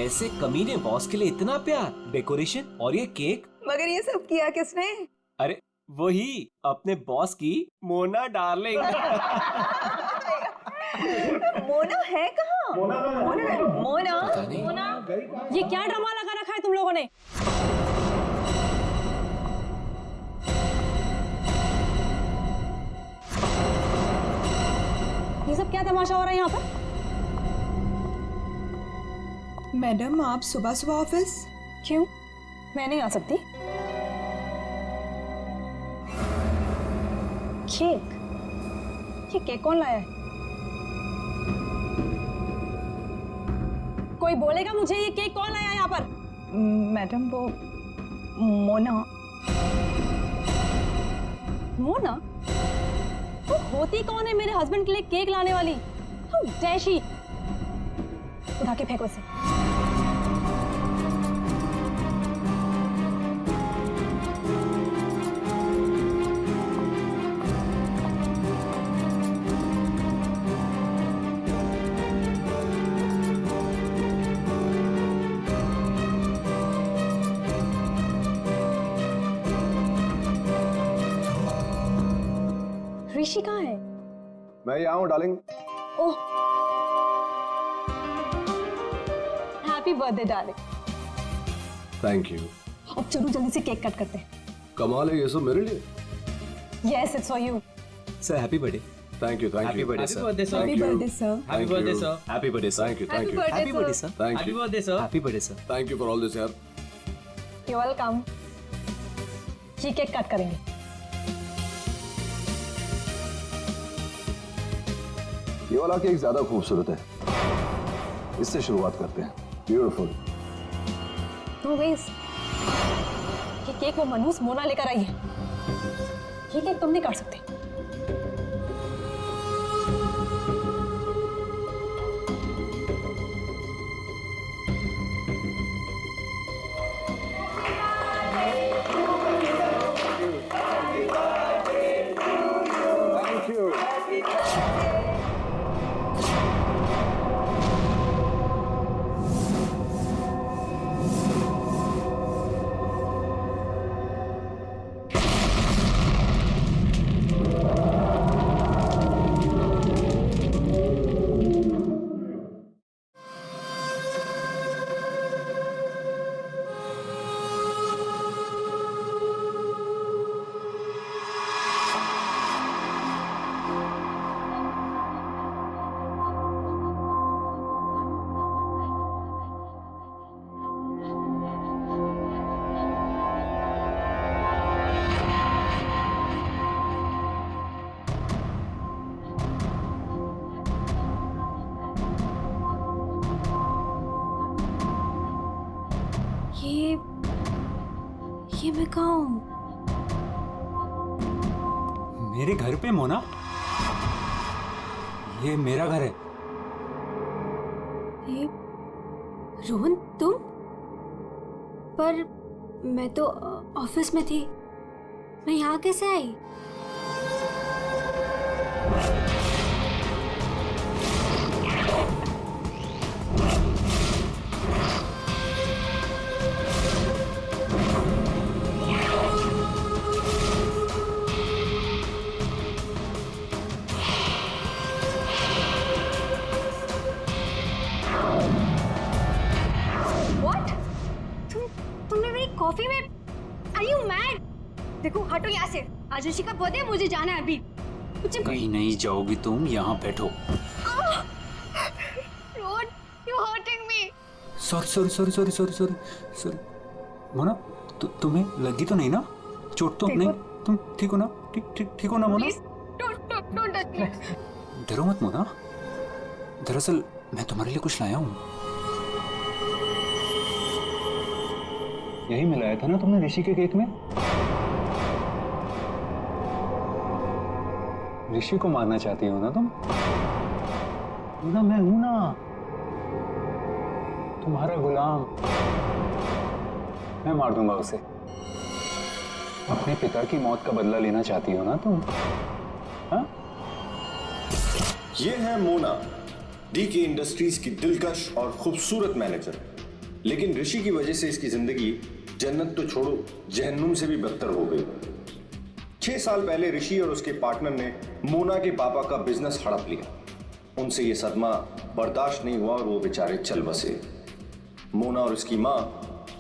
ऐसे कमीने बॉस के लिए इतना प्यार, डेकोरेशन और ये केक। मगर ये सब किया किसने? अरे वही अपने बॉस की मोना डार्लिंग। मोना है कहाँ? मोना पता नहीं। ये क्या ड्रामा लगा रखा है तुम लोगों ने? ये सब क्या तमाशा हो रहा है यहाँ पर? मैडम आप सुबह सुबह ऑफिस? क्यों? मैं नहीं आ सकती। केक? ये केक कौन लाया है? कोई बोलेगा मुझे ये केक कौन लाया है यहाँ पर? मैडम वो मोना। मोना? वो होती कौन है मेरे हस्बैंड के लिए केक लाने वाली? How dare she? उठा के फेंको इसे। ऋषि कहाँ है? मैं यहाँ हूँ darling. Oh, happy birthday darling. Thank you. अब चलो जल्दी से केक कट करते हैं। कमाल है ये सब मेरे लिए। Yes, it's for you. Sir happy birthday. Thank you thank happy you birthday sir. Happy birthday sir. Happy birthday sir. Happy birthday sir. Thank you thank you happy birthday sir. Thank you happy birthday sir. Thank you for all this यार। You're welcome. ये cake cut करेंगे। ये वाला cake ज्यादा खूबसूरत है, इससे शुरुआत करते हैं। ब्यूटीफुल। तो गाइस, ये केक वो मनहूस मोना लेकर आई है। ये केक तुम नहीं काट सकते। Thank you. ये मैं कहाँ हूँ? मेरे घर पे मोना? ये मेरा घर है। ये रोहन तुम? पर मैं तो ऑफिस में थी। मैं यहाँ कैसे आई? तुमने मेरी कॉफी में Are you mad? देखो हटो यहाँ से। आज ऋषि का बर्थडे, मुझे जाना है अभी। कहीं नहीं जाओगी तुम, यहाँ बैठो। Rohan, you're hurting me. Sorry Mona, तुम्हें लगी तो नहीं ना? चोट तो नहीं? तुम ठीक हो ना? ठीक हो ना Mona? Please, don't touch me. डरो मत मोना, दरअसल मैं तुम्हारे लिए कुछ लाया हूँ। यही मिलाया था ना तुमने ऋषि के केक में? ऋषि को मारना चाहती हो ना तुम? ना मैं हूं ना, तुम्हारा गुलाम। मैं मार दूंगा उसे। अपने पिता की मौत का बदला लेना चाहती हो ना तुम? हाँ? ये है मोना, डीके इंडस्ट्रीज की दिलकश और खूबसूरत मैनेजर। लेकिन ऋषि की वजह से इसकी जिंदगी जन्नत तो छोड़ो जहन्नुम से भी बदतर हो गई। 6 साल पहले ऋषि और उसके पार्टनर ने मोना के पापा का बिजनेस हड़प लिया। उनसे ये सदमा बर्दाश्त नहीं हुआ और वो बेचारे चल बसे। मोना और उसकी माँ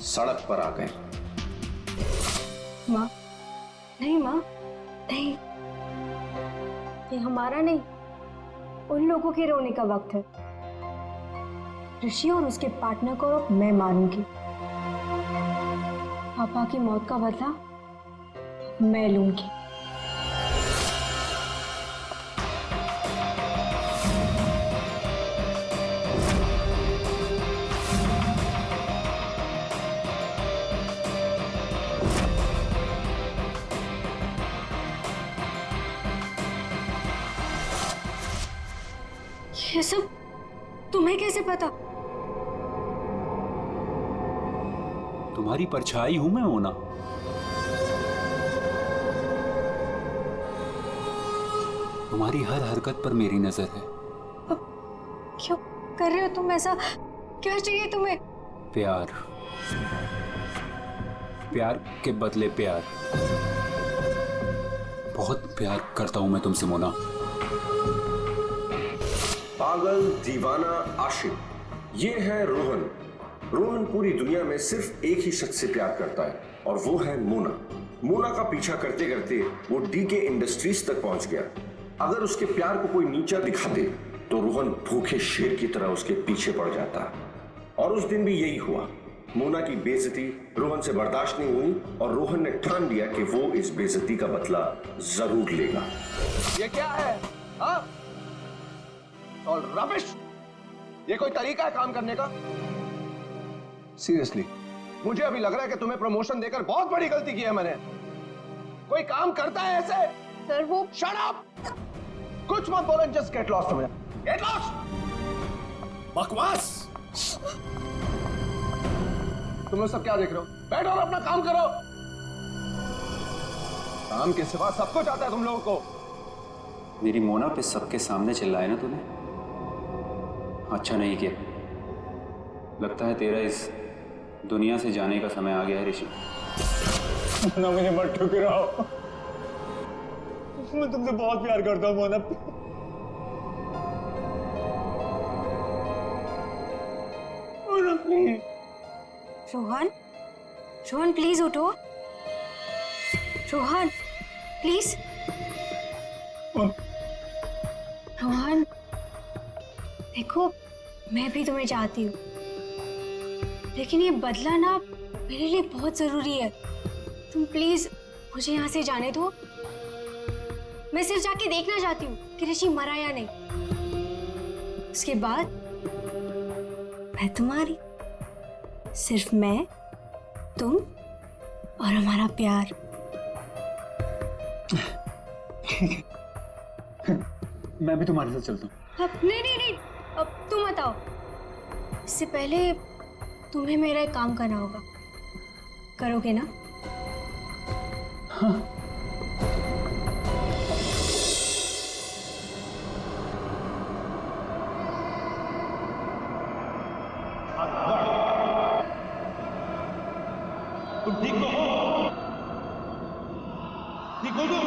सड़क पर आ गए। माँ, नहीं माँ, नहीं, ये हमारा नहीं, उन लोगों के रोने का वक्त है। ऋषि और उसके पार्टनर को अब मैं मारूंगी। पापा की मौत का बदला मैं लूंगी। ये सब तुम्हें कैसे पता? तुम्हारी परछाई हूं मैं मोना। तुम्हारी हर हरकत पर मेरी नजर है। क्यों कर रहे हो तुम ऐसा? क्या चाहिए तुम्हें? प्यार, प्यार के बदले प्यार। बहुत प्यार करता हूं मैं तुमसे मोना। पागल, दीवाना, आशिक, ये है रोहन। रोहन पूरी दुनिया में सिर्फ एक ही शख्स से प्यार करता है और वो है मोना। मोना का पीछा करते करते वो डीके इंडस्ट्रीज तक पहुंच गया। अगर उसके प्यार को कोई नीचा दिखाते तो रोहन भूखे शेर की तरह उसके पीछे पड़ जाता। और उस दिन भी यही हुआ। मोना की बेइज्जती रोहन से बर्दाश्त नहीं हुई और रोहन ने ठान लिया कि वो इस बेइज्जती का बदला जरूर लेगा। ये क्या है? हाँ? और रबिश, ये कोई तरीका है काम करने का? सीरियसली मुझे अभी लग रहा है कि तुम्हें प्रमोशन देकर बहुत बड़ी गलती की है मैंने। कोई काम करता है ऐसे? सर वो शट अप! कुछ मत बोलो, जस्ट गेट लॉस्ट। तुम्हें गेट लॉस्ट। बकवास। तुम लोग सब क्या देख रहे हो? बैठो और अपना काम करो। काम के सिवा सब कुछ आता है तुम लोगों को। मेरी मोना पे सबके सामने चिल्लाया ना तूने? अच्छा नहीं किया। लगता है तेरा इस दुनिया से जाने का समय आ गया है ऋषि। मोना, मुझे मत ठुकराओ। मैं तुमसे बहुत प्यार करता हूँ मोना। मोना प्लीज। रोहन, रोहन प्लीज उठो। रोहन प्लीज। रोहन देखो, मैं भी तुम्हें चाहती हूँ, लेकिन ये बदला ना मेरे लिए बहुत जरूरी है। तुम प्लीज मुझे यहाँ से जाने दो। मैं सिर्फ जाके देखना चाहती हूँ कि ऋषि मरा या नहीं। उसके बाद मैं तुम्हारी, सिर्फ मैं, तुम और हमारा प्यार। मैं भी तुम्हारे साथ चलता हूँ। अब नहीं नहीं नहीं, अब तुम बताओ। इससे पहले तुम्हें मेरा एक काम करना होगा। करोगे ना? हाँ। तुम ठीक तो हो? ठीक हो तुम?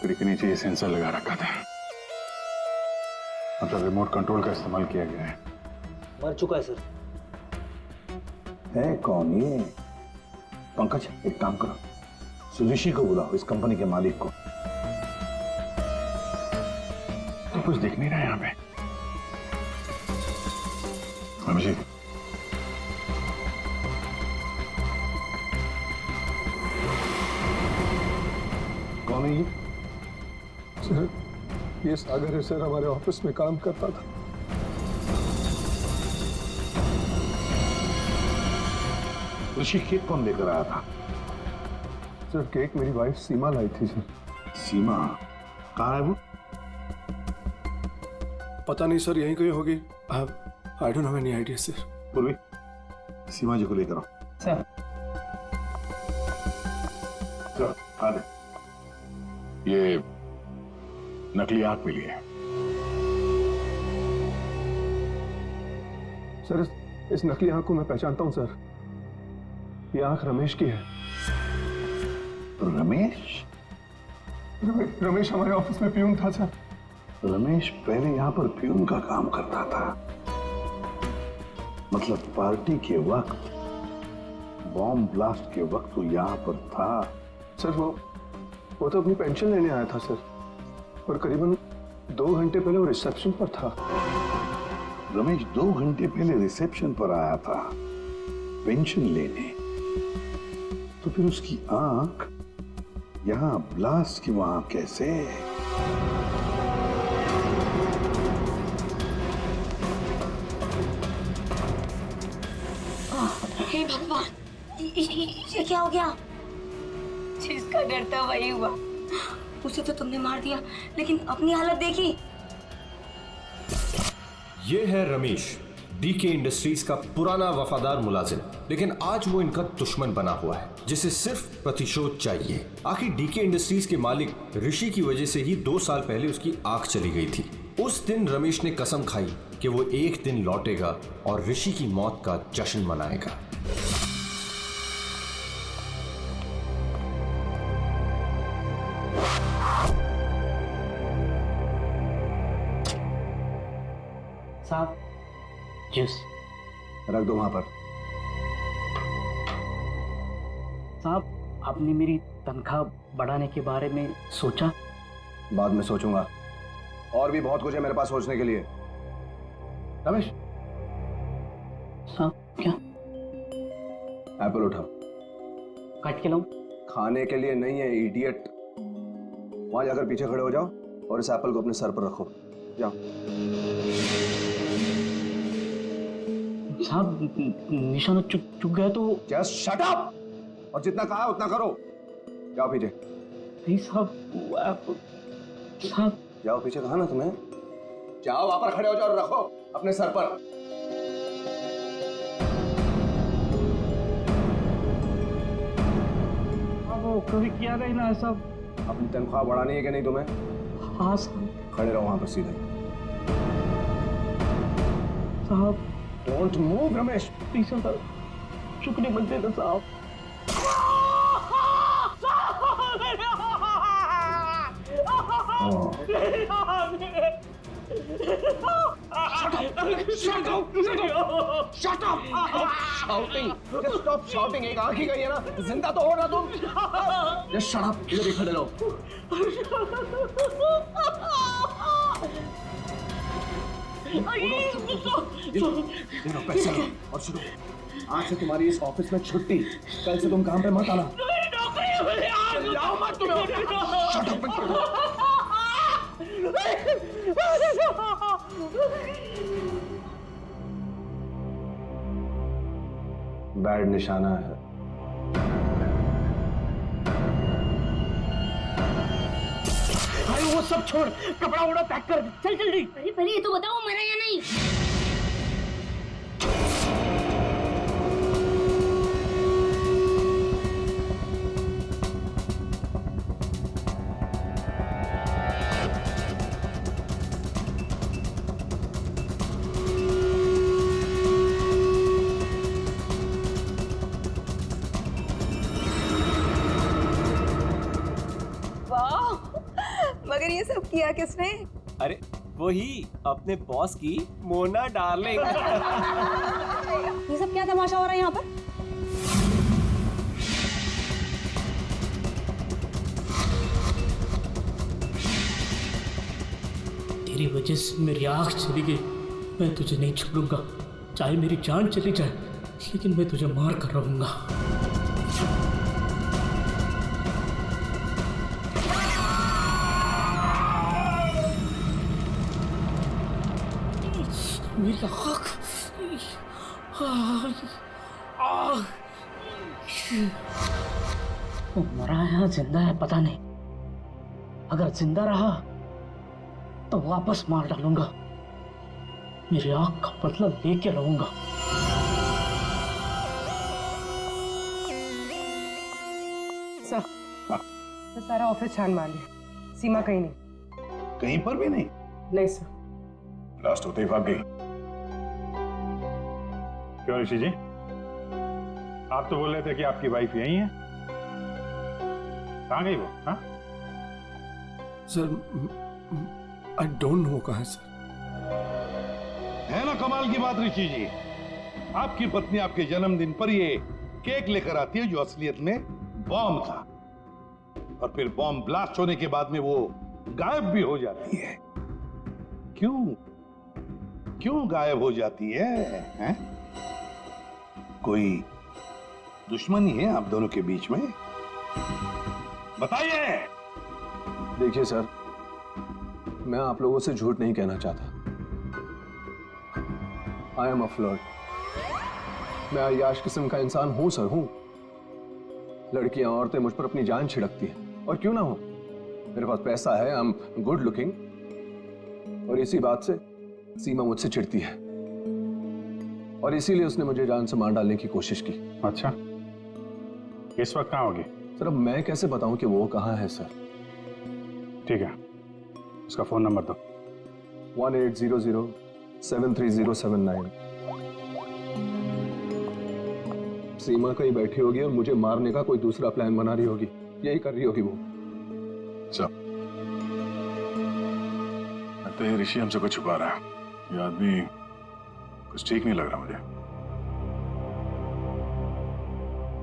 लकड़ी के नीचे ये सेंसर लगा रखा था, मतलब रिमोट कंट्रोल का इस्तेमाल किया गया है। मर चुका है सर। है कौन ये? पंकज, एक काम करो, सुजुशी को बुलाओ, इस कंपनी के मालिक को। तो कुछ दिख नहीं रहा है यहाँ पे। अभिजीत, कौन है ये? सर, ये सागर है सर, हमारे ऑफिस में काम करता था। ऋषि केक कौन लेकर आया था? सर, केक मेरी वाइफ सीमा लाई थी सर। सीमा कहाँ है वो? पता नहीं सर, यहीं कहीं होगी। I don't have any idea sir. पूर्वी, सीमा जी को लेकर आओ। सर। चलो, आ दे। ये नकली आंख मिली है। सर, इस नकली आंख को मैं पहचानता हूं सर। ये आंख रमेश की है। रमेश? रमेश हमारे ऑफिस में प्यून था सर। रमेश पहले यहाँ पर प्यून का काम करता था, मतलब पार्टी के वक्त, बॉम्ब ब्लास्ट के वक्त वो यहाँ पर था। सर, वो तो अपनी पेंशन लेने आया था सर, और करीबन 2 घंटे पहले वो रिसेप्शन पर था। रमेश 2 घंटे पहले रिसेप्शन पर आया था पेंशन लेने, तो फिर उसकी आंख यहाँ ब्लास्ट की वहां कैसे? हे भगवान, ये क्या हो गया? जिसका डर था वही हुआ। उसे तो तुमने मार दिया, लेकिन अपनी हालत देखी। ये है रमेश, डीके इंडस्ट्रीज का पुराना वफादार मुलाजिम, लेकिन आज वो इनका दुश्मन बना हुआ है, जिसे सिर्फ प्रतिशोध चाहिए। आखिर डीके इंडस्ट्रीज के मालिक ऋषि की वजह से ही 2 साल पहले उसकी आंख चली गई थी। उस दिन रमेश ने कसम खाई कि वो एक दिन लौटेगा और ऋषि की मौत का जश्न मनाएगा। साहब, जूस। रख दो वहां पर। साहब, आपने मेरी तनख्वाह बढ़ाने के बारे में सोचा? बाद में सोचूंगा, और भी बहुत कुछ है मेरे पास सोचने के लिए। रमेश, साहब क्या? एप्पल उठाओ। काट के लाऊं? खाने के लिए नहीं है इडियट। वहां जाकर पीछे खड़े हो जाओ और इस एप्पल को अपने सर पर रखो। जाओ। साहब, निशाना चुक गया तो? जस्ट शट अप, और जितना कहा उतना करो। जाओ पीछे। नहीं साहब, साहब जाओ पीछे, कहा ना तुम्हें। जाओ, वहां पर खड़े हो जाओ और रखो अपने सर पर। वो कभी किया नहीं ना साहब। अपनी तनख्वाह बढ़ानी है कि नहीं तुम्हें? हाँ साहब। खड़े रहो वहां पर सीधे। साहब डोंट मूव रमेश। प्लीज साहब, शुक्रिया मत देना साहब। Shut up! Shouting! Just stop shouting. एक आंख ही गई है ना, जिंदा तो हो ना तुम। Just shut up. इधर ही खड़े रहो। ये लो पैसे लो और सुनो, आज से तुम्हारी इस ऑफिस में छुट्टी। कल से तुम काम पे मत आना। जाओ मत तुम। Shut up and go. Bad निशाना है। भाई वो सब छोड़, कपड़ा वपड़ा पैक कर, चल जल्दी। पहले ये तो बताओ मरा या नहीं। मगर ये सब किया किसने? अरे वही अपने बॉस की मोना डार्लिंग। ये सब क्या तमाशा हो रहा है यहाँ पर? तेरी वजह से मेरी आँख चली गई। मैं तुझे नहीं छोड़ूंगा, चाहे मेरी जान चली जाए, लेकिन मैं तुझे मार कर रहूंगा। मेरी आँख, वो मरा है या जिंदा है पता नहीं। अगर जिंदा रहा तो वापस मार डालूंगा। मेरी आंख का बदला लेके रहूंगा। सर, तो सारा ऑफिस छान मार लिया, सीमा कहीं नहीं। कहीं पर भी नहीं? नहीं सर। लास्ट होते ही भाग गई। क्यों ऋषि जी, आप तो बोल रहे थे कि आपकी वाइफ यही है, कहाँ गई वो? हाँ सर, आई डोंट नो कहाँ है सर। है ना कमाल की बात ऋषि जी, आपकी पत्नी आपके जन्मदिन पर ये केक लेकर आती है जो असलियत में बॉम्ब था, और फिर बॉम्ब ब्लास्ट होने के बाद में वो गायब भी हो जाती है। क्यों क्यों गायब हो जाती है, हैं? कोई दुश्मनी है आप दोनों के बीच में? बताइए। देखिए सर, मैं आप लोगों से झूठ नहीं कहना चाहता। I am a flirt. मैं अय्याश किस्म का इंसान हूं सर, हूं। लड़कियां, औरतें मुझ पर अपनी जान छिड़कती हैं, और क्यों ना हो। मेरे पास पैसा है, आई एम गुड लुकिंग, और इसी बात से सीमा मुझसे चिढ़ती है, और इसीलिए उसने मुझे जान से मार डालने की कोशिश की। अच्छा, इस वक्त कहाँ होगी? सर, अब मैं कैसे बताऊं कि वो कहाँ है सर? ठीक है, उसका फोन नंबर दो। 1800-730-79। सीमा कहीं बैठी होगी और मुझे मारने का कोई दूसरा प्लान बना रही होगी, यही कर रही होगी वो। लगता है ऋषि हमसे कुछ छुपा रहा है। ये आदमी कुछ ठीक नहीं लग रहा मुझे।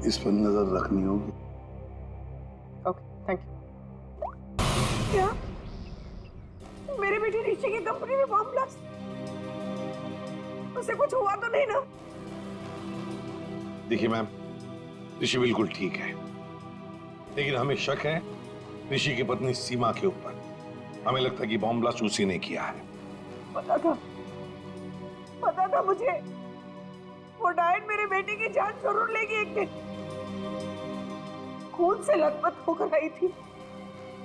इस पर नजर रखनी होगी। Okay, thank you. क्या मेरे बेटे ऋषि की कंपनी में बॉम्ब ब्लास्ट? उसे कुछ हुआ तो नहीं ना? देखिए मैम, ऋषि बिल्कुल ठीक है, लेकिन हमें शक है ऋषि की पत्नी सीमा के ऊपर। हमें लगता है कि बॉम्ब ब्लास्ट उसी ने किया है। पता था मुझे, वो डायन मेरे बेटे की जान जरूर लेगी एक दिन। खून से लथपथ होकर आई थी।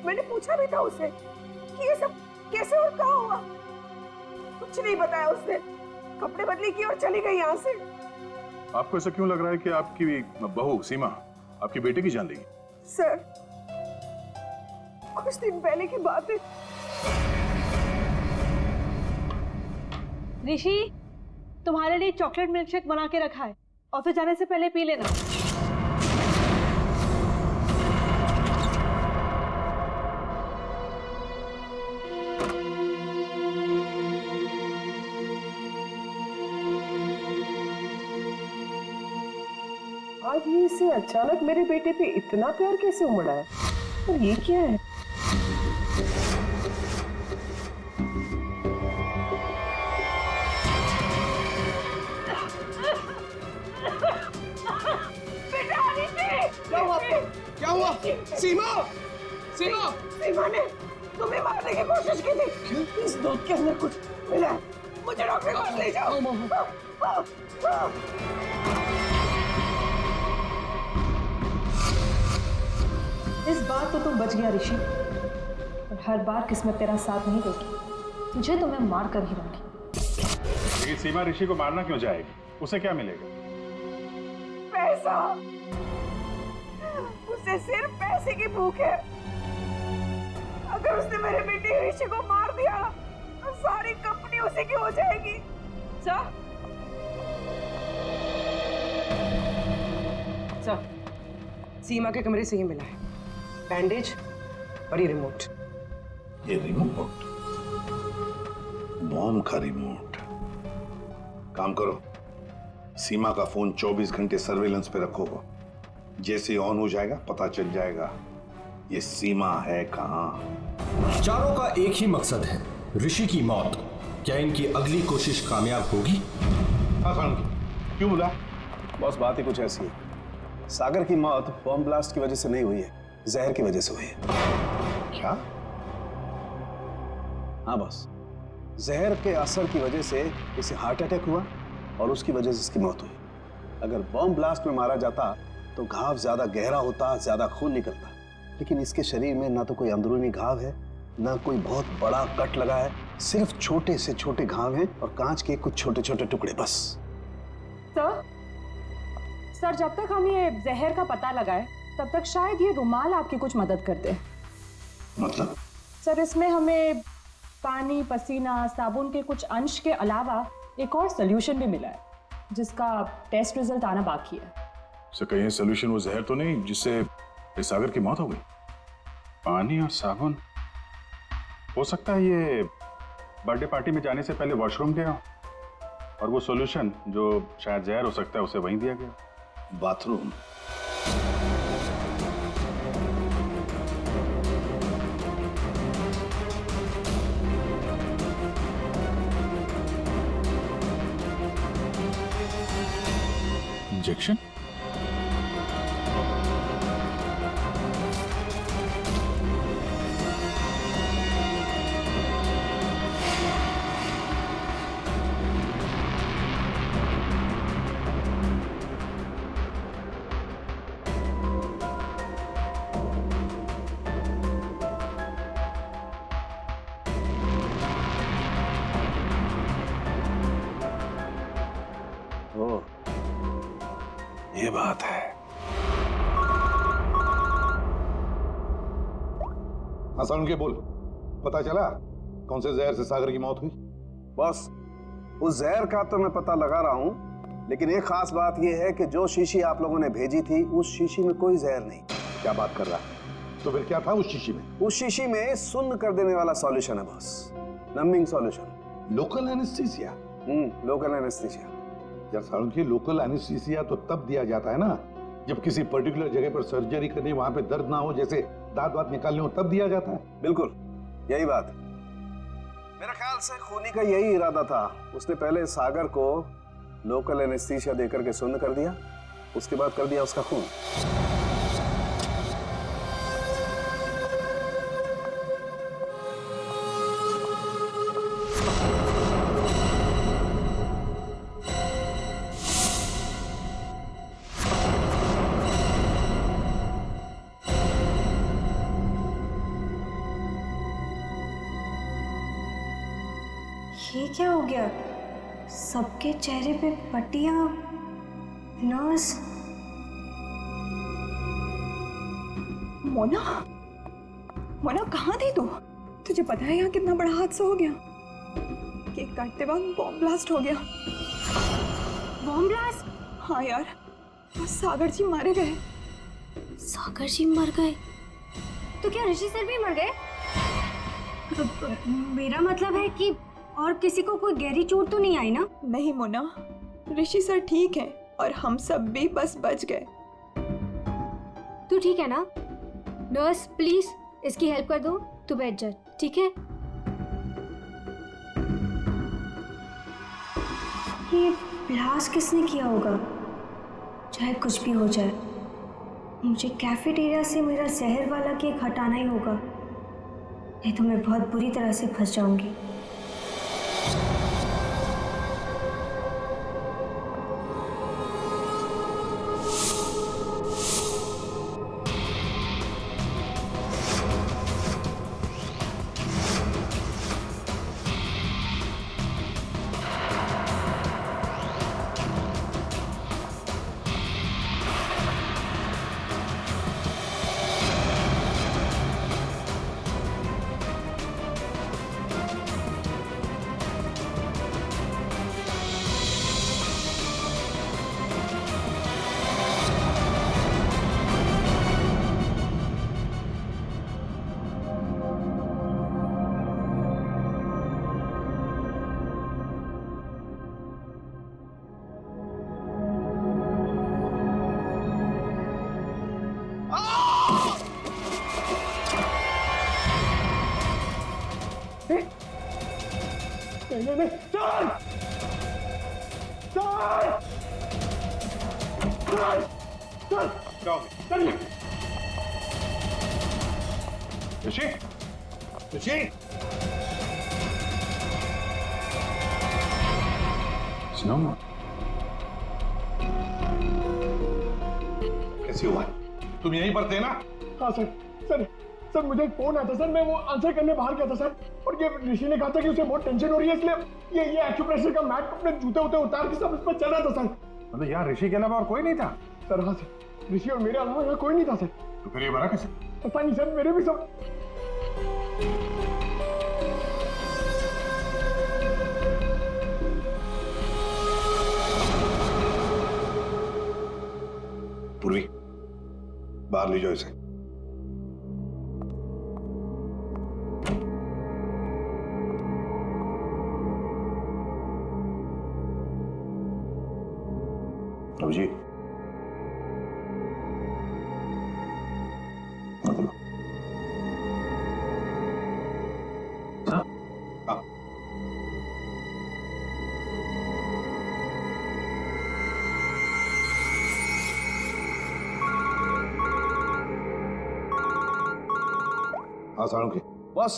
मैंने पूछा भी था उसे कि ये सब कैसे और कहाँ हुआ। कुछ नहीं बताया उसने। कपड़े बदली की और चली गई यहाँ से। आपको ऐसा क्यों लग रहा है कि आपकी बहू सीमा आपकी बेटे की जान लेगी? सर, कुछ दिन पहले की बात है। ऋषि, तुम्हारे लिए चॉकलेट मिल्कशेक बना के रखा है, ऑफिस जाने से पहले पी लेना। आज ये इससे अचानक मेरे बेटे पे इतना प्यार कैसे उमड़ा है? और ये क्या है? क्या हुआ? सीमा! सीमा! सीमा ने तुम्हें मारने की कोशिश की थी। इस दूध के अंदर कुछ मिला है। मुझे डॉक्टर के पास ले जाओ। इस बार तो तुम बच गया ऋषि, और हर बार किस्मत तेरा साथ नहीं देगी। तुझे तो मैं मार कर ही रहूंगी। लेकिन सीमा ऋषि को मारना क्यों चाहेगी? उसे क्या मिलेगा? पैसा। उसे सिर्फ पैसे की भूख है। अगर उसने मेरे बेटे ऋषि को मार दिया तो सारी कंपनी उसी की हो जाएगी। सर, सीमा के कमरे से ही मिला है बैंडेज और ये रिमोट। ये रिमोट, बॉम्ब का रिमोट। काम करो, सीमा का फोन 24 घंटे सर्वेलेंस पे रखो। जैसे ही ऑन हो जाएगा पता चल जाएगा ये सीमा है कहां। चारों का एक ही मकसद है, ऋषि की मौत। क्या इनकी अगली कोशिश कामयाब होगी? क्यों बोला? बॉस बात ही कुछ ऐसी है। सागर की मौत बॉम्ब ब्लास्ट की वजह से नहीं हुई है, जहर की वजह से हुई है। क्या? हाँ बॉस, जहर के असर की वजह से इसे हार्ट अटैक हुआ और उसकी वजह से इसकी मौत हुई। अगर बॉम्ब ब्लास्ट में मारा जाता तो घाव ज्यादा गहरा होता, ज्यादा खून निकलता, लेकिन इसके शरीर में ना तो कोई अंदरूनी घाव है, ना कोई बहुत बड़ा कट लगा है, सिर्फ छोटे से छोटे घाव हैं और कांच के कुछ छोटे छोटे टुकड़े बस। सर जब तक हम ये जहर का पता लगाए तब तक शायद ये रुमाल आपकी कुछ मदद कर दे। मतलब? सर इसमें हमें पानी, पसीना, साबुन के कुछ अंश के अलावा एक और सोल्यूशन भी मिला है जिसका टेस्ट रिजल्ट आना बाकी है। सर कहीं सोल्यूशन वो जहर तो नहीं जिससे इस सागर की मौत हो गई? पानी और साबुन, हो सकता है ये बर्थडे पार्टी में जाने से पहले वॉशरूम गया और वो सॉल्यूशन जो शायद जहर हो सकता है उसे वहीं दिया गया। बाथरूम? इंजेक्शन? ओ, ये बात है। हसन के बोल, पता चला कौन से जहर से सागर की मौत हुई? बॉस, उस जहर का तो मैं पता लगा रहा हूं, लेकिन एक खास बात यह है कि जो शीशी आप लोगों ने भेजी थी उस शीशी में कोई जहर नहीं। क्या बात कर रहा है? तो फिर क्या था उस शीशी में? उस शीशी में सुन्न कर देने वाला सॉल्यूशन है boss, numbing solution. Local anaesthesia? Local anaesthesia. यार सारुण की लोकल एनेस्थीसिया तो तब दिया जाता है ना जब किसी पर्टिकुलर जगह पर सर्जरी करनी, वहां पे दर्द ना हो, जैसे दांत वात निकालने हो, तब दिया जाता है। बिल्कुल यही बात। मेरा ख्याल से खूनी का यही इरादा था। उसने पहले सागर को लोकल एनेस्थीसिया देकर के सुन्न कर दिया, उसके बाद कर दिया उसका खून। ये क्या हो गया? सबके चेहरे पे पट्टियां, नर्स। मोना, मोना कहाँ थी तू? तुझे पता है यहाँ कितना बड़ा हादसा हो गया? केक काटते वक्त बॉम्ब ब्लास्ट हो गया। Bomb blast? हाँ यार, बस सागर जी मारे गए। सागर जी मर गए? तो क्या ऋषि सर भी मर गए? मेरा मतलब है कि और किसी को कोई गहरी चोट तो नहीं आई ना? नहीं मोना, ऋषि सर ठीक है और हम सब भी बस बच गए। तू ठीक है ना? नर्स प्लीज इसकी हेल्प कर दो, तू बैठ जा, ठीक है? ये ब्लास्ट किसने किया होगा? चाहे कुछ भी हो जाए, मुझे कैफेटेरिया से मेरा जहर वाला केक हटाना ही होगा, नहीं तो मैं बहुत बुरी तरह से फंस जाऊंगी। नहीं सर सर सर सर क्या हो चलिए ऋषि ऋषि सुनो कैसी हुआ तुम यहीं पर थे ना? हाँ सर सर सर मुझे एक फोन आया था सर, मैं वो आंसर करने बाहर गया था सर, और ये ऋषि ने कहा था कि उसे बहुत टेंशन हो रही है, इसलिए ये एक्यूप्रेशर का मैट अपने जूते उते उतार के सब इस पर चल रहा था सर। मतलब यार ऋषि के अलावा और कोई नहीं था? सर हाँ सर, ऋषि और मेरे अलावा यहाँ कोई नहीं था सर। तो फिर ये बना कैसे? पता नहीं सर, मेरे भी सब पूर्वी बाहर ले जाओ इसे। अभिजीत हाँ साणुके। बस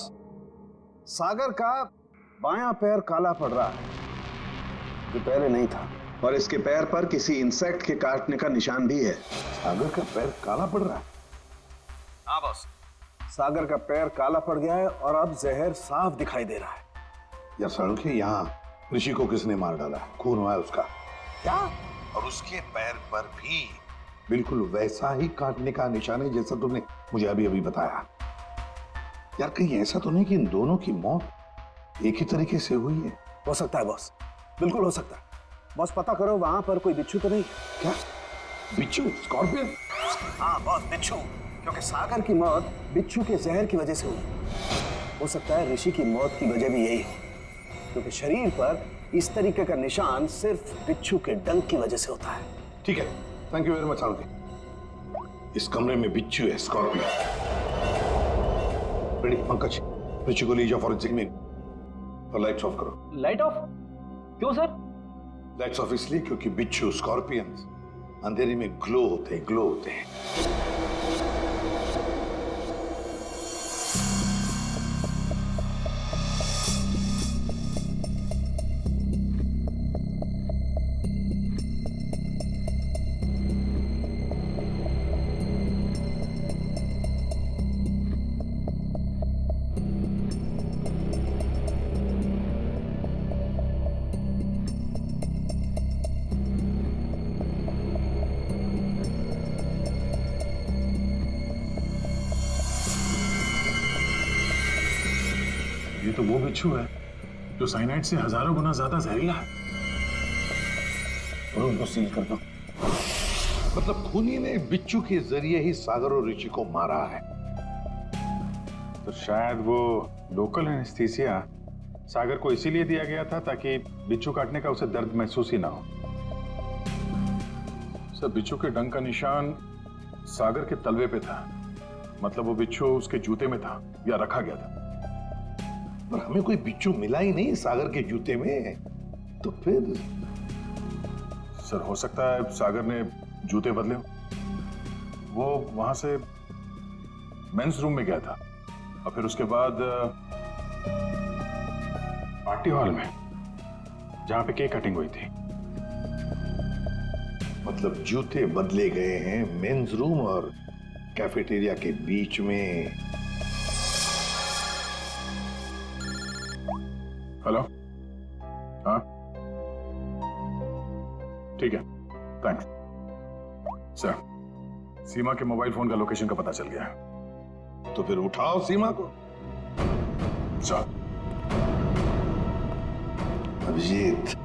सागर का बायां पैर काला पड़ रहा है जो पहले नहीं था, और इसके पैर पर किसी इंसेक्ट के काटने का निशान भी है। सागर का पैर काला पड़ रहा है? हाँ बॉस, सागर का पैर काला पड़ गया है और अब जहर साफ दिखाई दे रहा है। यार साणुके, यहाँ ऋषि को किसने मार डाला? खून हुआ है उसका। क्या? और उसके पैर पर भी बिल्कुल वैसा ही काटने का निशान है जैसा तुमने मुझे अभी अभी बताया। यार कहीं ऐसा तो नहीं कि इन दोनों की मौत एक ही तरीके से हुई है? हो सकता है बॉस, बिल्कुल हो सकता है। बॉस पता करो वहां पर कोई बिच्छू तो नहीं? क्या बिच्छू? स्कॉर्पियन? हाँ बॉस, बिच्छू, क्योंकि सागर की मौत बिच्छू के जहर की वजह से हुई। हो सकता है ऋषि की मौत की वजह भी यही हो, क्योंकि शरीर पर इस तरीके का निशान सिर्फ बिच्छू के डंक की वजह से होता है। ठीक है, थैंक यू वेरी मच साणुके। इस कमरे में बिच्छू है, स्कॉर्पियन। रेडी पंकज, ऋषि को ले जाओ फॉरेंसिक में और लाइट्स ऑफ करो। Light of? क्यों सर? लाइट्स ऑफ इसलिए क्योंकि बिच्छू स्कॉर्पियंस अंधेरे में ग्लो होते हैं। ये तो वो बिच्छू है जो साइनाइड से हजारों गुना ज्यादा जहरीला है। और उनको सील कर दो। मतलब खूनी ने बिच्छू के जरिए ही सागर और ऋषि को मारा है। तो शायद वो लोकल एनेस्थीसिया सागर को इसीलिए दिया गया था ताकि बिच्छू काटने का उसे दर्द महसूस ही ना हो। सर, बिच्छू के डंक का निशान सागर के तलवे पे था, मतलब वो बिच्छू उसके जूते में था या रखा गया था। पर हमें कोई बिच्छू मिला ही नहीं सागर के जूते में, तो फिर? सर, हो सकता है सागर ने जूते बदले हो। वो वहां से मेंस रूम में गया था और फिर उसके बाद पार्टी हॉल में जहां पे केक कटिंग हुई थी। मतलब जूते बदले गए हैं मेंस रूम और कैफेटेरिया के बीच में। हेलो, हाँ ठीक है, थैंक्स सर। सीमा के मोबाइल फोन का लोकेशन का पता चल गया है। तो फिर उठाओ सीमा को। सर, अभिजीत,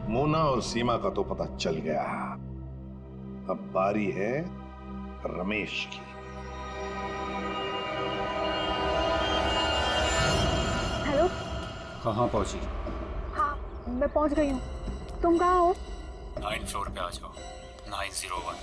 मोना और सीमा का तो पता चल गया, अब बारी है रमेश की। हेलो। कहाँ पहुंची? हाँ, मैं पहुंच गई हूँ। तुम कहाँ हो? 9th फ्लोर पे आ जाओ, 901।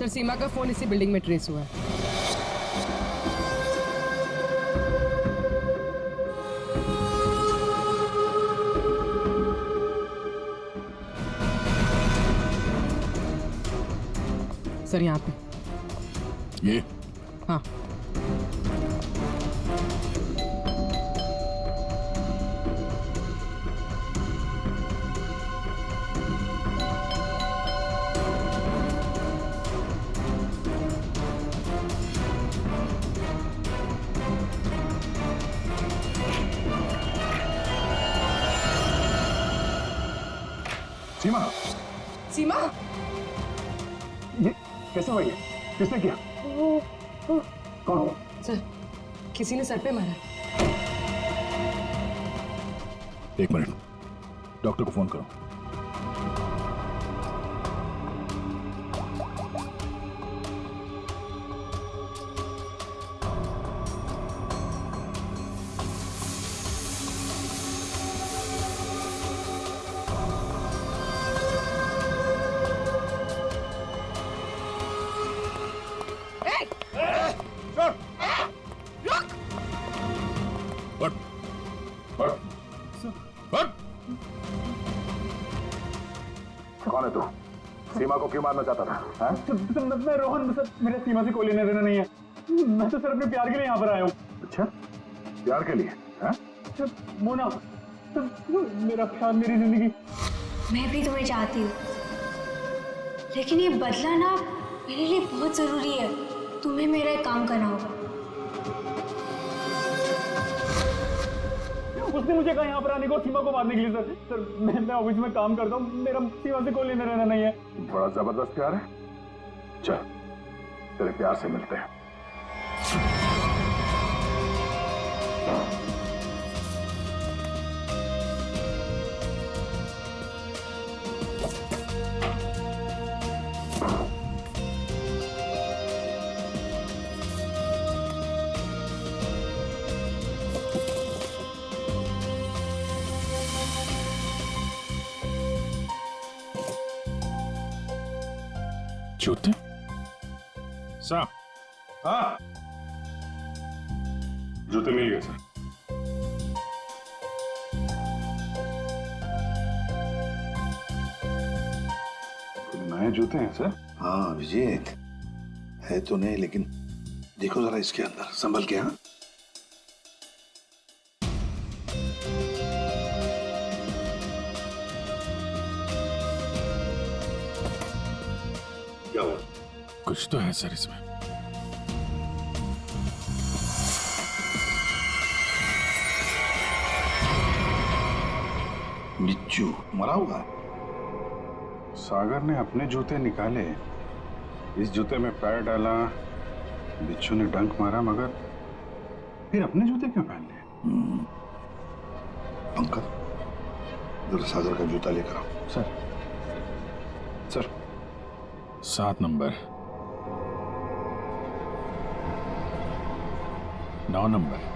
सर सीमा का फोन इसी बिल्डिंग में ट्रेस हुआ है। सर यहाँ पे ये हाँ। सीमा, सीमा ये कैसे हुआ? ये किसने किया? कौन? सर किसी ने सर पे मारा। एक मिनट, डॉक्टर को फोन करो। कौन है तू? सीमा को क्यों मारना चाहता था? मैं रोहन, सर मेरा सीमा से कोई लेना देना नहीं है। मैं तो सर अपने प्यार के लिए यहाँ पर आया हूँ। अच्छा, प्यार के लिए? मोना, मेरा प्यार, मेरी जिंदगी। मैं भी तुम्हें चाहती हूँ, लेकिन ये बदला ना मेरे लिए बहुत जरूरी है। तुम्हें मेरा एक काम करना होगा। उसने मुझे कहा यहाँ पर आने को, सीमा को मारने के लिए। सर मैं ऑफिस में काम करता हूँ, मेरा सीमा से कोई लेना देना नहीं है। बड़ा जबरदस्त प्यार है। चल, तेरे प्यार से मिलते हैं। जूते? सर। हाँ, जूते मिल गए सर। नए जूते हैं सर? हाँ विजेत, है तो नहीं, लेकिन देखो जरा इसके अंदर, संभल के। हाँ, क्या हुआ? कुछ तो है सर इसमें। बिच्छू मरा हुआ है। सागर ने अपने जूते निकाले, इस जूते में पैर डाला, बिच्छू ने डंक मारा, मगर फिर अपने जूते क्यों पहन लिए? अंकल, जरा सागर का जूता लेकर आओ। सर, सर 7 नंबर, 9 नंबर,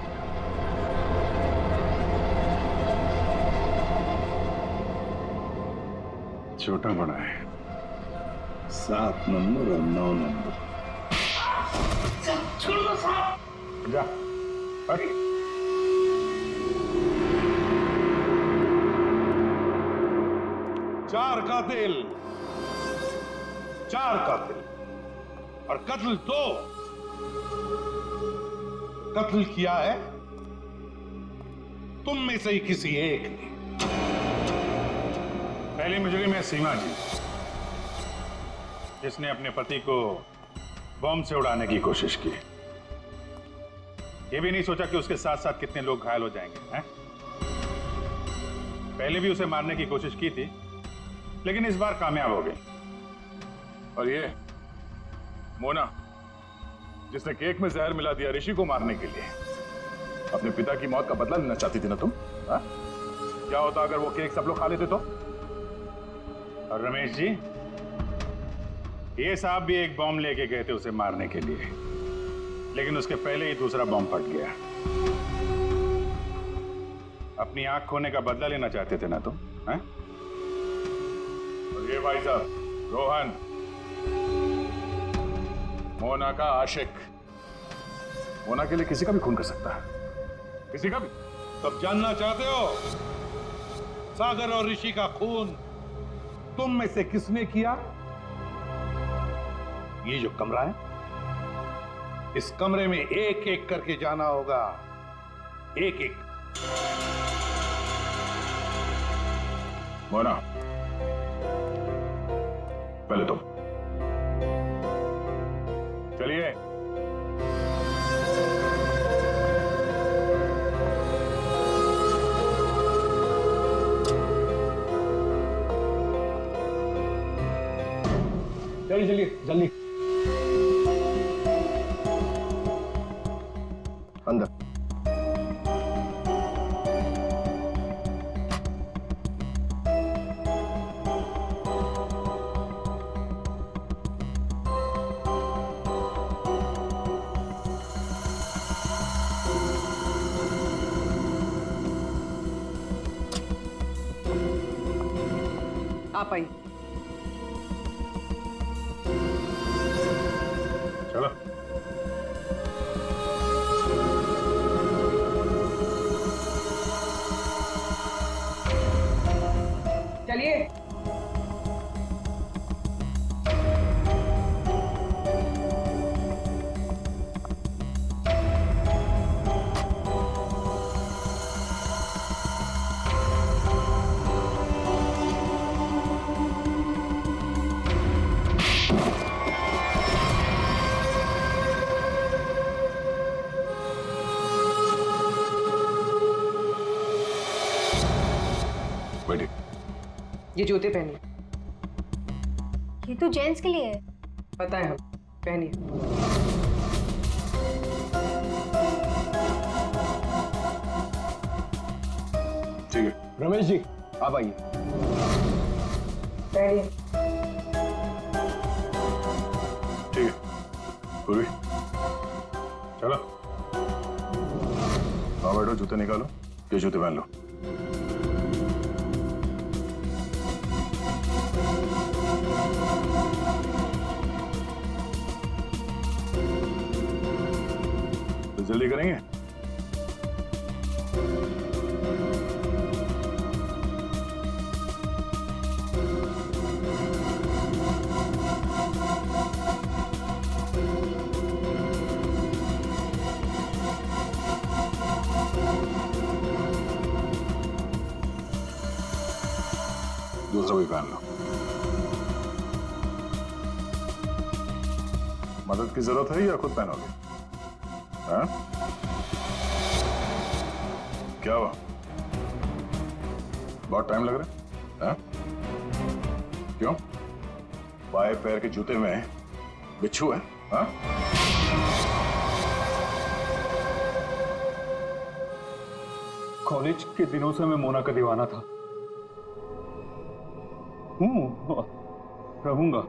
छोटा बड़ा है। 7 नंबर और 9 नंबर। जा, हट। चार कातिल और कत्ल 2। कत्ल किया है तुम में से ही किसी एक ने। पहली मुजरिम है सीमा जी, जिसने अपने पति को बम से उड़ाने की कोशिश की। ये भी नहीं सोचा कि उसके साथ साथ कितने लोग घायल हो जाएंगे, हैं? पहले भी उसे मारने की कोशिश की थी, लेकिन इस बार कामयाब हो गई। और ये मोना, जिसने केक में जहर मिला दिया ऋषि को मारने के लिए, अपने पिता की मौत का बदला लेना चाहती थी ना तुम? हा? क्या होता अगर वो केक सब लोग खा लेते तो? और रमेश जी, ये साहब भी एक बॉम्ब लेके गए थे उसे मारने के लिए, लेकिन उसके पहले ही दूसरा बॉम्ब फट गया। अपनी आंख खोने का बदला लेना चाहते थे ना तुम, हैं? और ये भाई साहब रोहन, मोना का आशिक मोना के लिए किसी का भी खून कर सकता है, किसी का भी। तब जानना चाहते हो सागर और ऋषि का खून तुम में से किसने किया? ये जो कमरा है, इस कमरे में एक एक करके जाना होगा, एक एक। मोना, पहले तुम चलिए। चलिए चलिए जल्दी अंदर। आप आइए। चलो। चलिए। बैठिए। ये जूते पहनिए। ये तो जेंट्स के लिए है। पता है, हम पहनिए। ठीक है। रमेश जी आप आइए। पहनिए। ठीक है पूर्वी, चलो। आओ बैठो, जूते निकालो, ये जूते पहन लो। तो जल्दी करेंगे। दूसरा भी पहन लो। मदद की जरूरत है या खुद पहनोगे? हाँ? क्या हुआ? बहुत टाइम लग रहा है? हाँ? क्यों? बाएं पैर के जूते में बिच्छू है? हाँ? कॉलेज के दिनों से मैं मोना का दीवाना था। रहूंगा।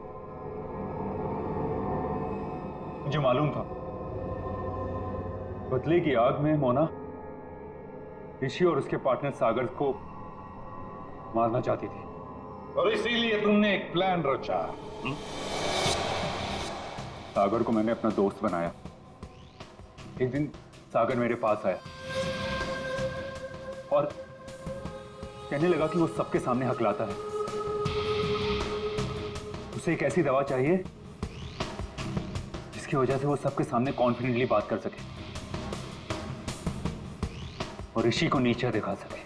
मुझे मालूम था बदले की आग में मोना ऋषि और उसके पार्टनर सागर को मारना चाहती थी, और इसीलिए तुमने एक प्लान रचा। सागर को मैंने अपना दोस्त बनाया। एक दिन सागर मेरे पास आया और कहने लगा कि वो सबके सामने हकलाता है। उसे एक ऐसी दवा चाहिए जिसकी वजह से वो सबके सामने कॉन्फिडेंटली बात कर सके और ऋषि को नीचा दिखा सके।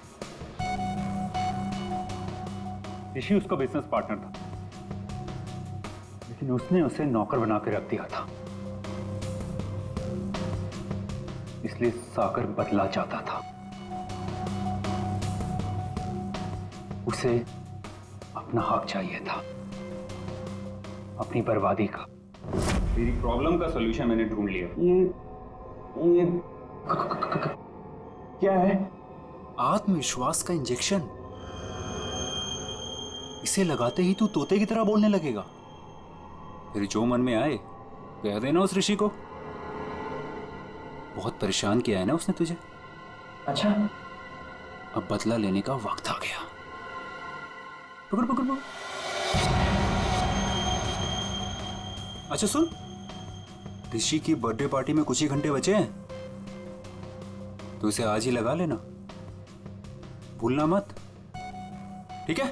ऋषि उसका बिजनेस पार्टनर था, लेकिन उसने उसे नौकर बना के रख दिया था, इसलिए सागर बदला चाहता था। उसे अपना हक चाहिए था, अपनी बर्बादी का। मेरी प्रॉब्लम का सॉल्यूशन मैंने ढूंढ लिया। ये क्या है? आत्मविश्वास का इंजेक्शन। इसे लगाते ही तू तोते की तरह बोलने लगेगा। फिर जो मन में आए कह देना उस ऋषि को। बहुत परेशान किया है ना उसने तुझे। अच्छा, अब बदला लेने का वक्त आ गया। पकड़ पकड़ पकड़। अच्छा सुन, ऋषि की बर्थडे पार्टी में कुछ ही घंटे बचे हैं, तो इसे आज ही लगा लेना, भूलना मत, ठीक है?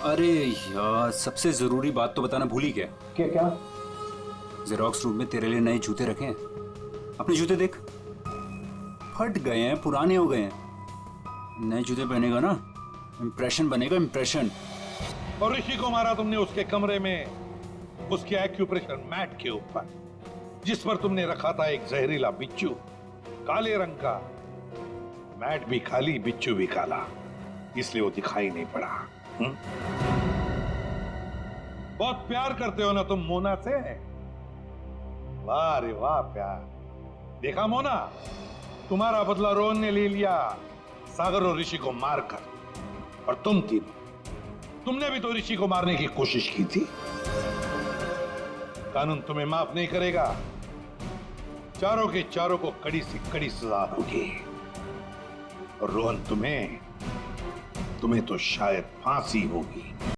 अरे यार, सबसे जरूरी बात तो बताना भूल ही गया। क्या? जेरोक्स रूम में तेरे लिए नए जूते रखे हैं। अपने जूते देख, फट गए हैं, पुराने हो गए हैं। नए जूते पहनेगा ना, इंप्रेशन बनेगा, इंप्रेशन। और ऋषि को मारा तुमने उसके कमरे में, उसके एक्यूप्रेशर मैट के ऊपर, जिस पर तुमने रखा था एक जहरीला बिच्छू, काले रंग का। मैट भी खाली, बिच्छू भी काला, इसलिए वो दिखाई नहीं पड़ा। बहुत प्यार करते हो ना तुम मोना से? वाह रे वाह प्यार। देखा मोना, तुम्हारा बदला रोहन ने ले लिया सागर और ऋषि को मारकर। और तुम तीनों, तुमने भी तो ऋषि को मारने की कोशिश की थी। कानून तुम्हें माफ नहीं करेगा। चारों के चारों को कड़ी से कड़ी सजा होगी। और रोहन, तुम्हें तो शायद फांसी होगी।